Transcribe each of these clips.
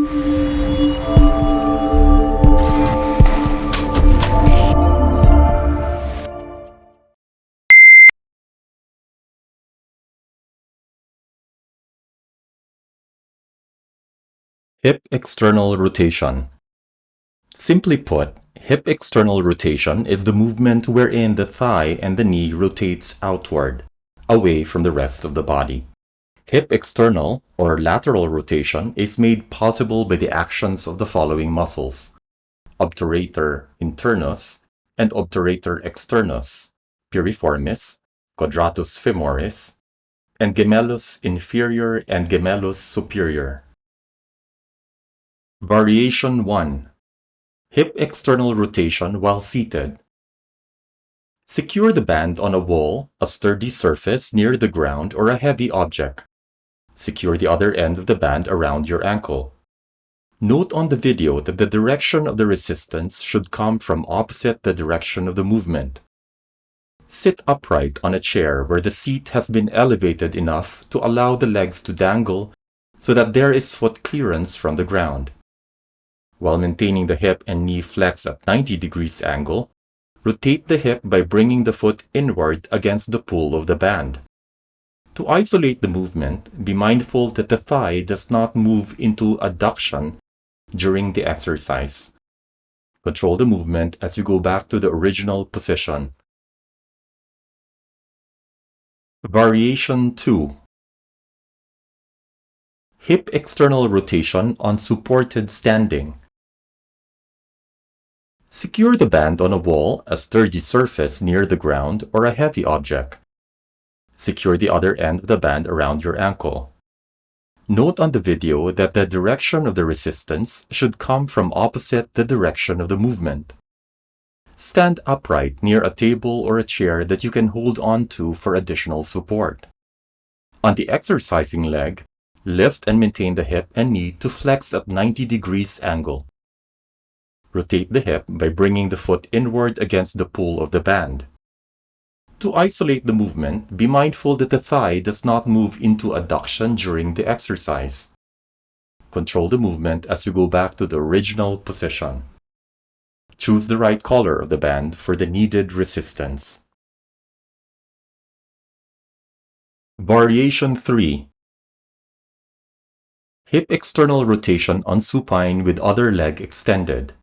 Hip external rotation. Simply put, hip external rotation is the movement wherein the thigh and the knee rotates outward, away from the rest of the body. Hip external or lateral rotation is made possible by the actions of the following muscles: obturator internus and obturator externus, piriformis, quadratus femoris, and gemellus inferior and gemellus superior. Variation 1. Hip external rotation while seated. Secure the band on a wall, a sturdy surface near the ground, or a heavy object. Secure the other end of the band around your ankle. Note on the video that the direction of the resistance should come from opposite the direction of the movement. Sit upright on a chair where the seat has been elevated enough to allow the legs to dangle so that there is foot clearance from the ground. While maintaining the hip and knee flex at 90 degrees angle, rotate the hip by bringing the foot inward against the pull of the band. To isolate the movement, be mindful that the thigh does not move into adduction during the exercise. Control the movement as you go back to the original position. Variation 2. Hip external rotation on supported standing. Secure the band on a wall, a sturdy surface near the ground, or a heavy object. Secure the other end of the band around your ankle. Note on the video that the direction of the resistance should come from opposite the direction of the movement. Stand upright near a table or a chair that you can hold on to for additional support. On the exercising leg, lift and maintain the hip and knee to flex at 90 degrees angle. Rotate the hip by bringing the foot inward against the pull of the band. To isolate the movement, be mindful that the thigh does not move into adduction during the exercise. Control the movement as you go back to the original position. Choose the right color of the band for the needed resistance. Variation 3. Hip external rotation on supine with other leg extended.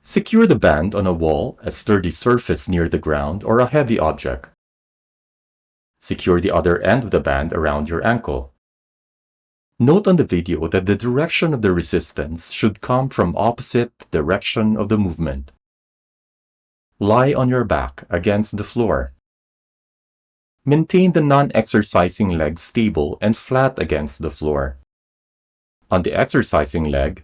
Secure the band on a wall, a sturdy surface near the ground, or a heavy object. Secure the other end of the band around your ankle. Note on the video that the direction of the resistance should come from opposite the direction of the movement. Lie on your back against the floor. Maintain the non-exercising leg stable and flat against the floor. On the exercising leg,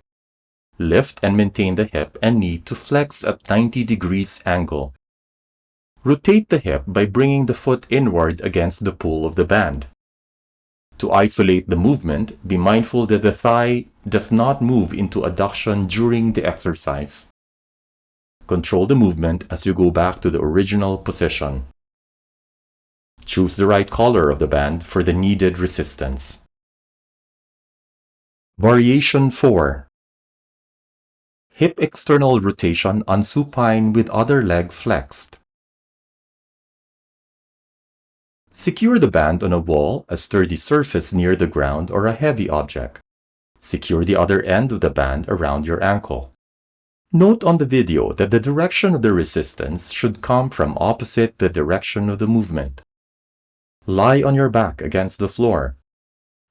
lift and maintain the hip and knee to flex at 90 degrees angle. Rotate the hip by bringing the foot inward against the pull of the band. To isolate the movement, be mindful that the thigh does not move into adduction during the exercise. Control the movement as you go back to the original position. Choose the right color of the band for the needed resistance. Variation 4. Hip external rotation on supine with other leg flexed. Secure the band on a wall, a sturdy surface near the ground, or a heavy object. Secure the other end of the band around your ankle. Note on the video that the direction of the resistance should come from opposite the direction of the movement. Lie on your back against the floor.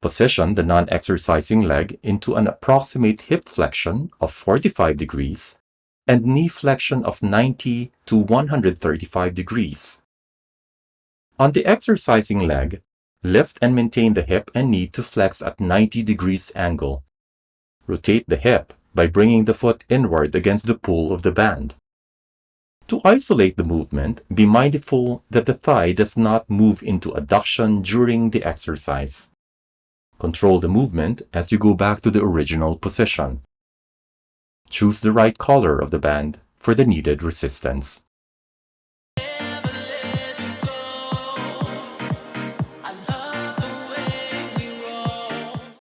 Position the non-exercising leg into an approximate hip flexion of 45 degrees and knee flexion of 90 to 135 degrees. On the exercising leg, lift and maintain the hip and knee to flex at 90 degrees angle. Rotate the hip by bringing the foot inward against the pull of the band. To isolate the movement, be mindful that the thigh does not move into adduction during the exercise. Control the movement as you go back to the original position. Choose the right color of the band for the needed resistance.